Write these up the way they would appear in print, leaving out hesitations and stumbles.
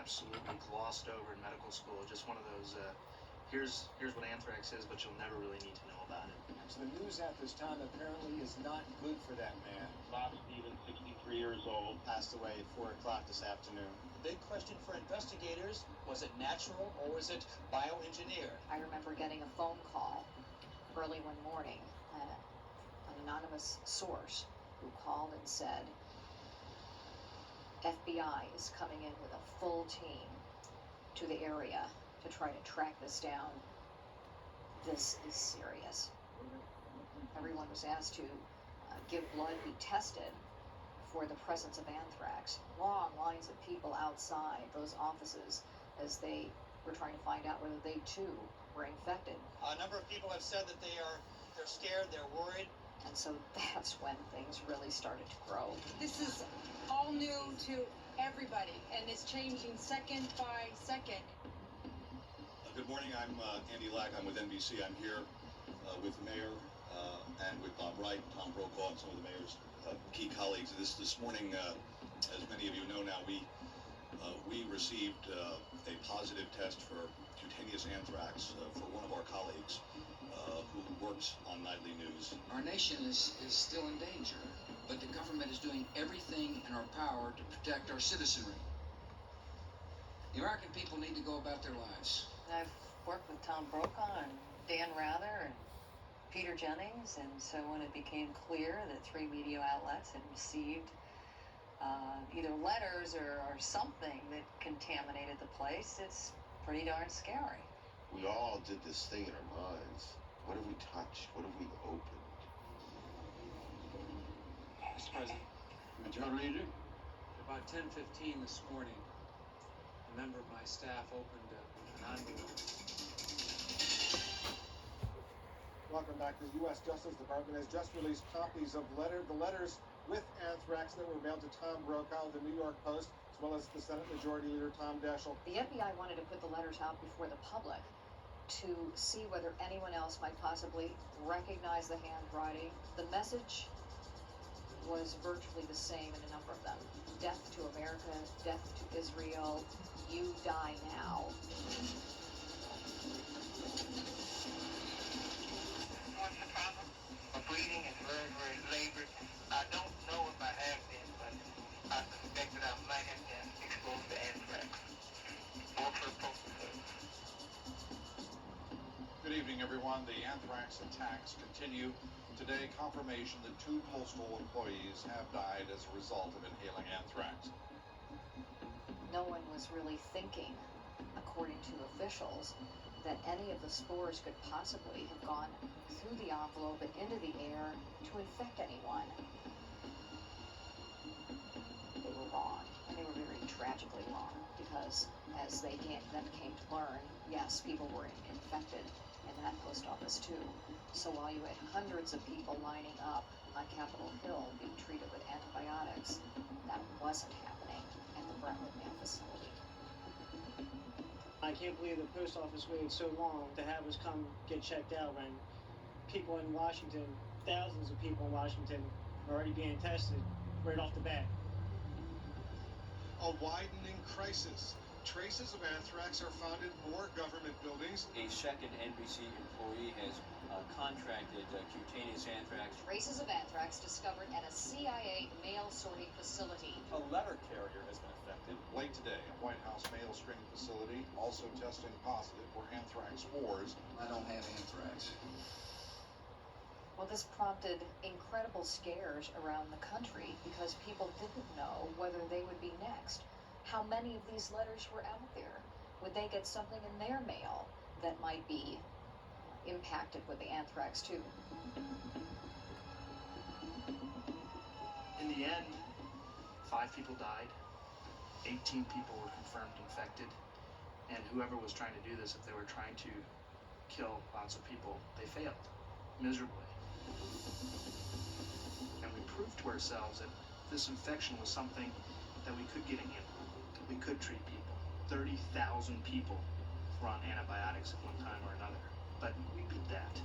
absolutely glossed over in medical school. Just one of those, here's what anthrax is, but you'll never really need to know about it. So the news at this time apparently is not good for that man. Bob Stevens, 63 years old. Passed away at 4 o'clock this afternoon. The big question for investigators, was it natural or was it bioengineered? I remember getting a phone call early one morning, an anonymous source who called and said, FBI is coming in with a full team to the area to try to track this down. This is serious. Everyone was asked to give blood, be tested for the presence of anthrax. Long lines of people outside those offices as they were trying to find out whether they too were infected. A number of people have said that they're scared, they're worried. And so that's when things really started to grow. This is all new to everybody, and it's changing second by second. Good morning, I'm Andy Lack, I'm with NBC. I'm here with the mayor and with Bob Wright, Tom Brokaw, and some of the mayor's key colleagues. This morning, as many of you know now, we received a positive test for cutaneous anthrax for one of our colleagues who works on Nightly News. Our nation is still in danger, but the government is doing everything in our power to protect our citizenry. The American people need to go about their lives. I've worked with Tom Brokaw and Dan Rather and Peter Jennings, and so when it became clear that 3 media outlets had received either letters or something that contaminated the place, it's pretty darn scary. We all did this thing in our minds. What have we touched? What have we opened? Mr. President. Majority Leader? About 10:15 this morning, a member of my staff opened an envelope. Welcome back. The U.S. Justice Department has just released copies of the letters with anthrax that were mailed to Tom Brokaw of the New York Post, as well as the Senate Majority Leader Tom Daschle. The FBI wanted to put the letters out before the public to see whether anyone else might possibly recognize the handwriting. The message was virtually the same in a number of them. Death to America, death to Israel, you die now. What's the problem? My breathing is very, very labored. I don't know if I have been, but I suspect that I might have been exposed to anthrax. Both for postal service. Good evening, everyone. The anthrax attacks continue. Today, confirmation that 2 postal employees have died as a result of inhaling anthrax. No one was really thinking, according to officials, that any of the spores could possibly have gone through the envelope and into the air to infect anyone. They were wrong, and they were very tragically wrong, because as they then came to learn, yes, people were infected in that post office too. So while you had hundreds of people lining up on Capitol Hill being treated with antibiotics, that wasn't happening at the Brentwood Mail facility. I can't believe the post office waited so long to have us come get checked out when people in Washington, thousands of people in Washington, are already being tested right off the bat. A widening crisis. Traces of anthrax are found in more government buildings. A second NBC employee has contracted cutaneous anthrax. Traces of anthrax discovered at a CIA mail sorting facility. A letter carrier has been affected. Late today, a White House mail string facility also testing positive for anthrax spores. I don't have anthrax. Well, this prompted incredible scares around the country because people didn't know whether they would be next. How many of these letters were out there? Would they get something in their mail that might be impacted with the anthrax too? In the end, 5 people died, 18 people were confirmed infected, and whoever was trying to do this, if they were trying to kill lots of people, they failed miserably. And we proved to ourselves that this infection was something that we could get in. We could treat people. 30,000 people were on antibiotics at one time or another, but we beat that.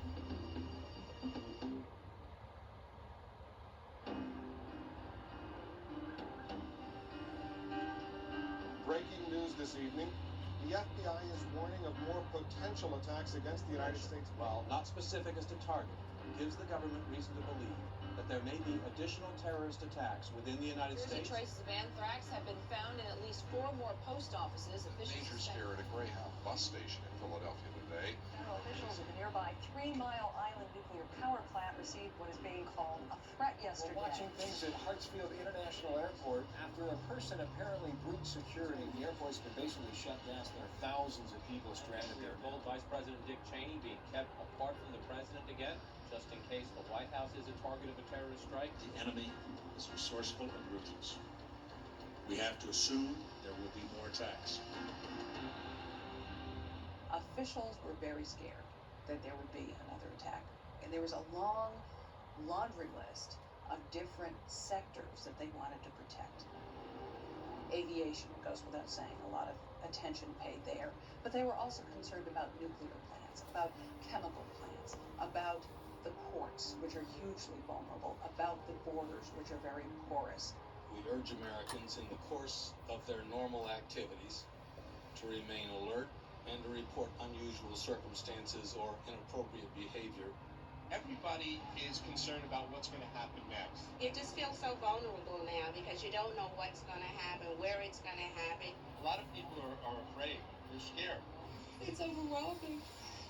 Breaking news News this evening. The FBI is warning of more potential attacks against the United States. While not specific as to target, gives the government reason to believe that there may be additional terrorist attacks within the United Jersey States. traces of anthrax have been found in at least 4 more post offices. Officials Major say scare at a Greyhound bus station in Philadelphia today. Federal officials at the nearby 3 Mile Island nuclear power plant received what is being called a threat yesterday. We're watching things at Hartsfield International Airport after a person apparently breached security. The airport's been basically shut down. There are thousands of people stranded there. Told Vice President Dick Cheney being kept apart from the president again, just in case the White House is a target of a terrorist strike. The enemy is resourceful and ruthless. We have to assume there will be more attacks. Officials were very scared that there would be another attack. And there was a long laundry list of different sectors that they wanted to protect. Aviation goes without saying, a lot of attention paid there. But they were also concerned about nuclear plants, about chemical plants, about the ports, which are hugely vulnerable, about the borders, which are very porous. We urge Americans in the course of their normal activities to remain alert and to report unusual circumstances or inappropriate behavior. Everybody is concerned about what's going to happen next. It just feels so vulnerable now because you don't know what's going to happen, where it's going to happen. A lot of people are afraid. They're scared. It's overwhelming.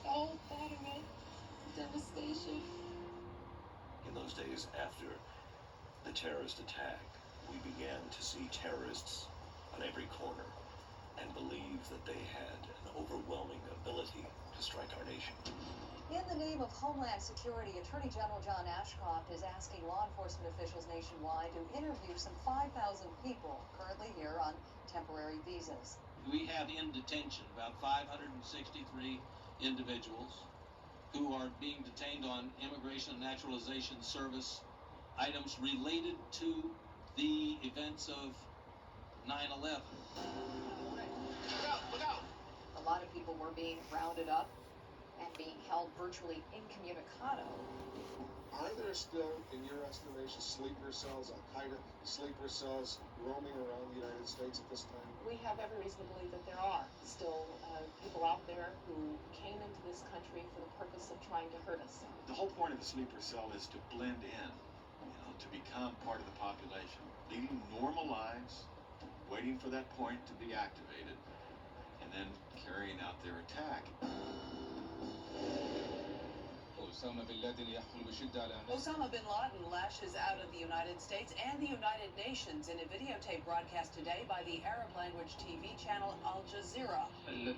The whole thought of it. Devastation. In those days after the terrorist attack, we began to see terrorists on every corner and believe that they had an overwhelming ability to strike our nation. In the name of Homeland Security, Attorney General John Ashcroft is asking law enforcement officials nationwide to interview some 5,000 people currently here on temporary visas. We have in detention about 563 individuals who are being detained on Immigration and Naturalization Service items related to the events of 9/11. Look out! A lot of people were being rounded up and being held virtually incommunicado. Are there still, in your estimation, sleeper cells, Al-Qaeda sleeper cells roaming around the United States at this time? We have every reason to believe that there are still people out there who came into this country for the purpose of trying to hurt us. The whole point of the sleeper cell is to blend in, to become part of the population, leading normal lives, waiting for that point to be activated, and then carrying out their attack. Osama bin Laden lashes out at the United States and the United Nations in a videotape broadcast today by the Arab language TV channel Al Jazeera. On the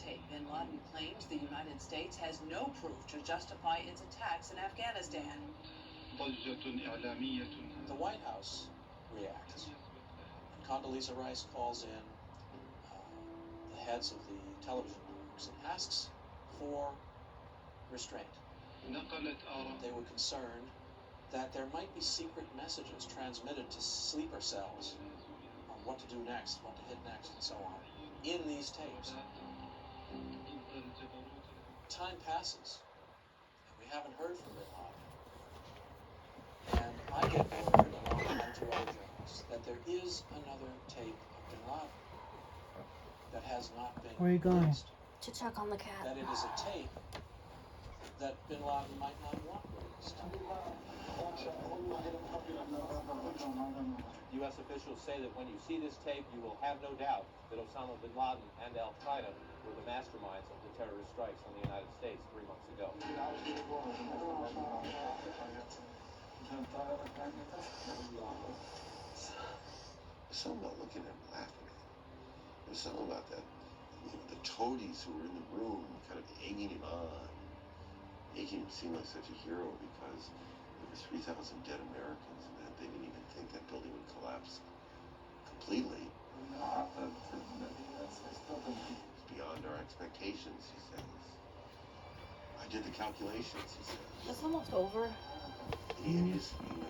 tape, bin Laden claims the United States has no proof to justify its attacks in Afghanistan. The White House reacts. And Condoleezza Rice calls in the heads of the television networks and asks for restraint. They were concerned that there might be secret messages transmitted to sleeper cells on what to do next, what to hit next, and so on, in these tapes. Time passes, and we haven't heard from bin Laden. And I get word, along with two other journalists, that there is another tape of bin Laden that has not been Where are you going? released. To check on the cat. That it is a tape that bin Laden might not want released. U.S. officials say that when you see this tape, you will have no doubt that Osama bin Laden and Al-Qaeda were the masterminds of the terrorist strikes on the United States 3 months ago. There's something about looking at him laughing at him. There's something about that. The toadies who were in the room kind of egging him on, making him seem like such a hero because there were 3,000 dead Americans and that they didn't even think that building would collapse completely. It's beyond our expectations, he says. I did the calculations, he says. It's almost over. It is, you were.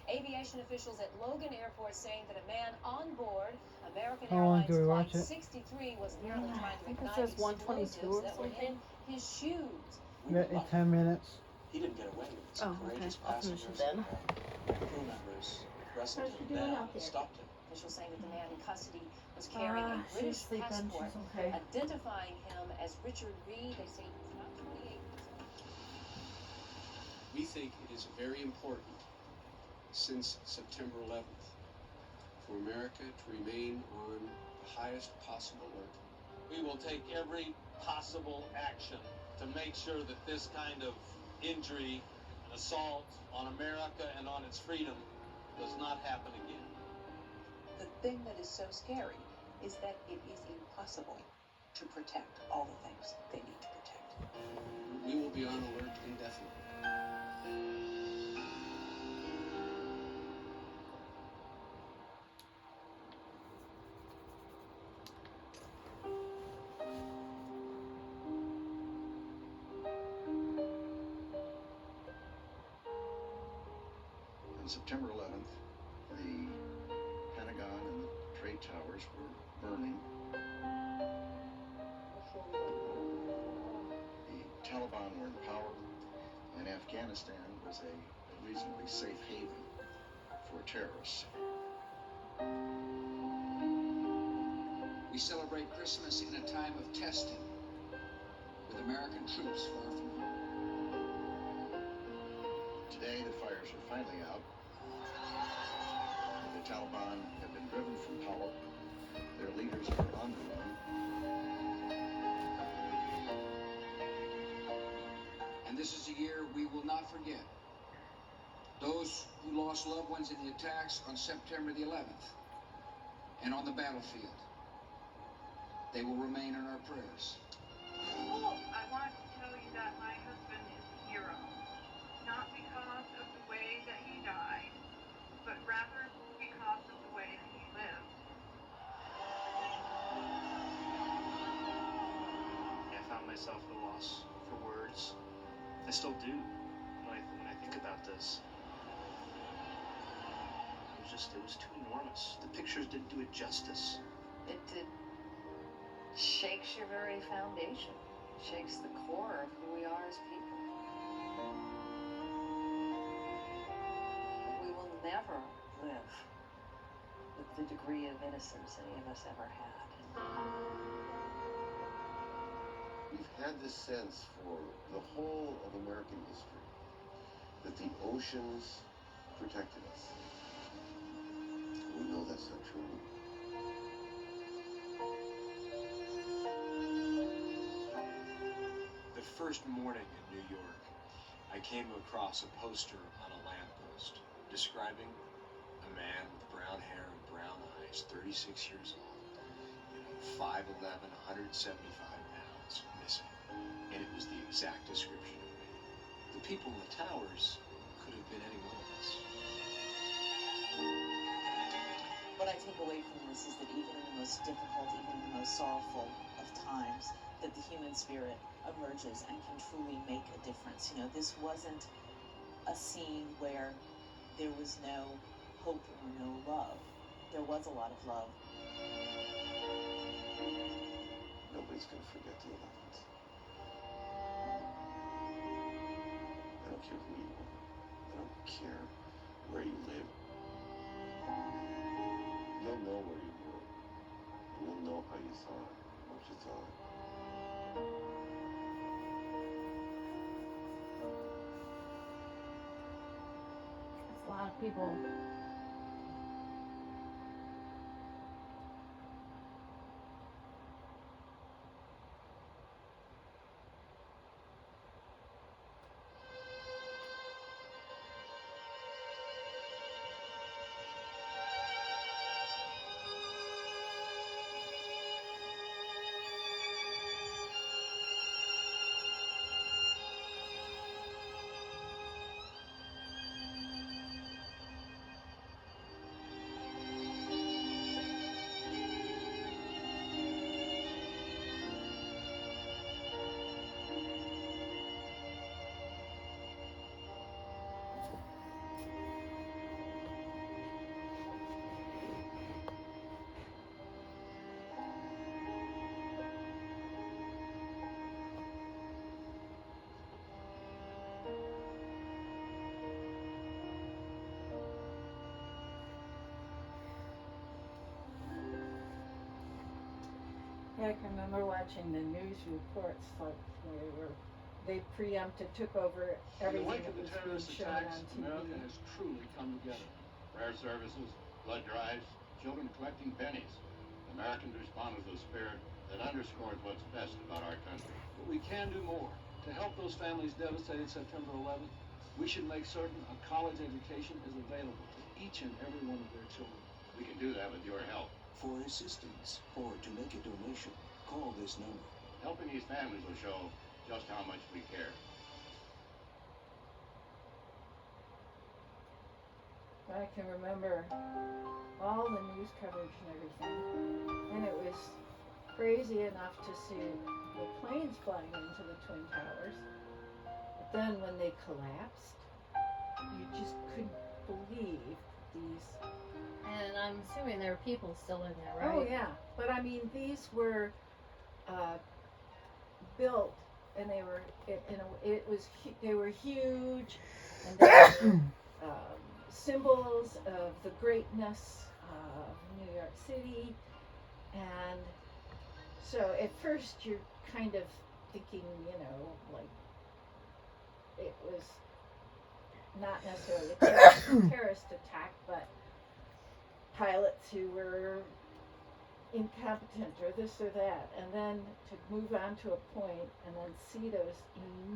Aviation officials at Logan Airport saying that a man on board American How long Airlines do we Flight watch it? 63 was nearly trying to I think it ignite says 122 explosives or that were in something. his shoes. 10 minutes. he didn't get away with it. Some Oh, okay. courageous I'll finish passengers it then. and crew members wrestled How's she him doing down out and there? stopped him. Officials saying that the man in custody was carrying a She's British sleeping. passport, She's okay. identifying him as Richard Reed. They say he's about 28. We think it is very important since September 11th for America to remain on the highest possible alert. We will take every possible action to make sure that this kind of injury and assault on America and on its freedom does not happen again. The thing that is so scary is that it is impossible to protect all the things they need to protect. We will be on alert indefinitely. On September 11th, the Pentagon and the trade towers were burning. The Taliban were in power, and Afghanistan was a reasonably safe haven for terrorists. We celebrate Christmas in a time of testing, with American troops far from home. Today, the fires are finally out. The Taliban have been driven from power. Their leaders are on the run. And this is a year we will not forget. Those who lost loved ones in the attacks on September the 11th and on the battlefield. They will remain in our prayers. I want to tell you that my husband is a hero. Not because of the way that he died, but rather because of the way that he lived. I found myself at a loss for words. I still do when I think about this. It was too enormous. The pictures didn't do it justice. It shakes your very foundation, shakes the core of who we are as people. We will never live with the degree of innocence any of us ever had. We've had this sense for the whole of American history that the oceans protected us. We know that's not true. The first morning in New York, I came across a poster on a lamppost describing a man with brown hair and brown eyes, 36 years old, 5'11", 175 pounds, missing. And it was the exact description of me. The people in the towers could have been any one of us. What I take away from this is that even in the most difficult, even in the most sorrowful of times, that the human spirit emerges and can truly make a difference. You know, this wasn't a scene where there was no hope or no love. There was a lot of love. Nobody's going to forget the 11th. I don't care who you are. I don't care where you live. You'll know where you were. You'll know how you thought, what you thought. That's a lot of people. I can remember watching the news reports, like they preempted, took over everything In the wake that of the was being terrorist shown attacks, on TV. America has truly come together. Prayer services, blood drives, children collecting pennies. Americans responded with a spirit that underscores what's best about our country. But we can do more. To help those families devastated September 11th, we should make certain a college education is available to each and every one of their children. We can do that with your help. For assistance or to make a donation, call this number. Helping these families will show just how much we care. I can remember all the news coverage and everything, and it was crazy enough to see the planes flying into the Twin Towers. But then when they collapsed, you just couldn't believe these. And I'm assuming there are people still in there, right? Oh yeah, but I mean these were built, and they were they were huge, and they were symbols of the greatness of New York City, and so at first you're kind of thinking, like it was not necessarily a terrorist attack, but pilots who were incompetent or this or that, and then to move on to a point and then see those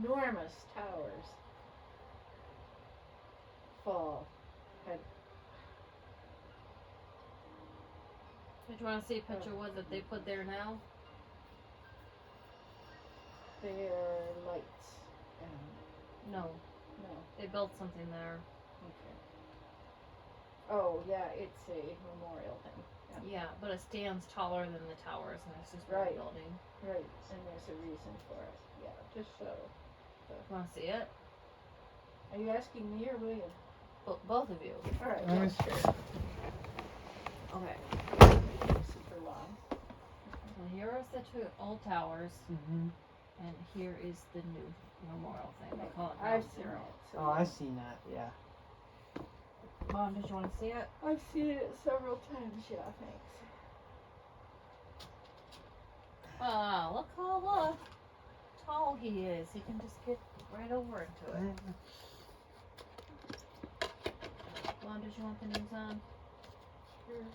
enormous towers fall. Did you want to see a picture of what that they put there now? They're lights. No. No. They built something there. Okay. Oh yeah, it's a memorial thing. Yeah, but it stands taller than the towers, and it's just one Right. building. Right, and there's a reason for it. Yeah, just so. Want to see it? Are you asking me or William? Both of you. All right. Let me see. Okay. Super long. So here is the two old towers, Mm-hmm. and here is the new memorial thing. They call it I've Ground seen Zero. it. So Oh, I've seen that. Yeah. Mom, did you want to see it? I've seen it several times. Yeah, thanks. Ah, look how tall he is. He can just get right over into it. Mom, did you want the news on? Sure.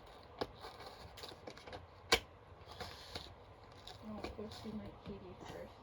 I'll go see my TV first.